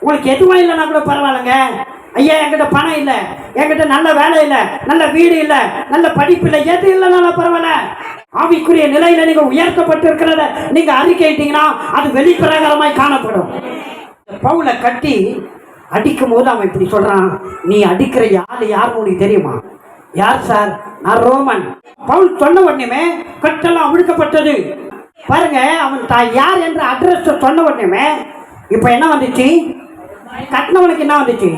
உங்களுக்கு எதுவும் இல்லைன்னா கூட பரவாயில்லைங்க. ஐயா என்கிட்ட பணம் இல்லை, என்கிட்ட நல்ல வேலை இல்லை, நல்ல வீடு இல்லை, நல்ல படிப்பு இல்லை, எது இல்லைனாலும் பரவாயில்ல. ஆவிக்குரிய நிலையில நீங்க உயர்த்தப்பட்டு இருக்கிறத நீங்க அறிக்கையிட்டீங்கன்னா அது வெளிப்பிரகாரமாய் காணப்படும். பவுலை கட்டி அடிக்கும் போது அவன் இப்படி சொல்றான், நீ அடிக்கிற யார் உனக்கு தெரியுமா? யார் சார்? நான் ரோமன். பவுல் சொன்ன உடனே கட்டெல்லாம் அவிழ்க்கப்பட்டது. பாருங்க, அவன் யார் என்ற அட்ரஸ் சொன்ன உடனே இப்ப என்ன வந்துச்சு? கட்டினவனுக்கு என்ன வந்துச்சு?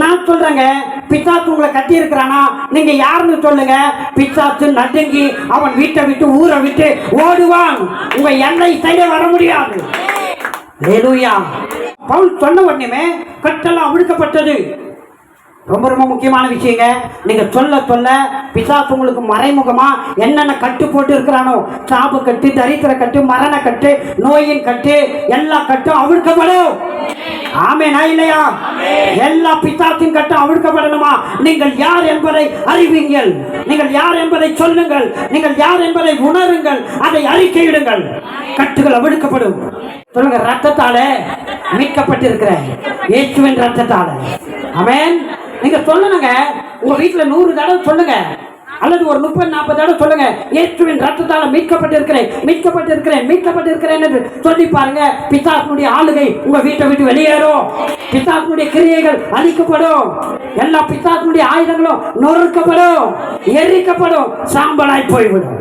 நான் சொல்றேங்க, பிசாசு உங்களை கட்டி இருக்கிறானா? நீங்க யாருன்னு சொல்லுங்க. பிசாசு நடுங்கி அவன் வீட்டை விட்டு ஊரை விட்டு ஓடுவான். உங்க எல்லை சைடே வர முடியாது. ஹல்லேலூயா. பவுல் சொன்ன உடனே கட்டெல்லாம் அவிழ்க்கப்பட்டது. ரொம்ப ரொம்ப முக்கியமான விஷயங்க. நீங்க சொல்ல சொல்ல பிசாசு உங்களுக்கு மறைமுகமா என்னென்ன கட்டு போட்டு இருக்கிறானோ, சாப கட்டு, தரித்திர கட்டு, மரண கட்டு, நோயின் கட்டு, எல்லா கட்டும் அவிழ்க்கப்படும். ஆமென் இல்லையா? எல்லா பிசாசின் கட்டும் அவிழ்க்கப்படணுமா? நீங்கள் யார் என்பதை அறிவீங்கள், நீங்கள் யார் என்பதை சொல்லுங்கள், நீங்கள் யார் என்பதை உணருங்கள், அதை அறிக்கையிடுங்கள். கட்டுகள் அவிழ்க்கப்படும். சொல்லுங்க, ரத்தத்தால மீட்கப்பட்டிருக்கிற இயேசுவின் ரத்தத்தால. ஆமென். நீங்க சொல்லணுங்க. உங்க வீட்டுல 100 தடவை சொல்லுங்க, அல்லது ஒரு 30-40 தடவை சொல்லுங்க, இயேசுவின் ரத்தத்தால மீட்கப்பட்டிருக்கிறேன், மீட்கப்பட்டிருக்கிறேன், மீட்கப்பட்டிருக்கிறேன் என்று சொல்லி பாருங்க. பிசாசுடைய ஆளுகை உங்க வீட்டை விட்டு வெளியேறும். பிசாசுடைய கிரியைகள் அழிக்கப்படும். எல்லா பிசாசுடைய ஆயுதங்களும் நொறுக்கப்படும், எரிக்கப்படும், சாம்பலாய் போய்விடும்.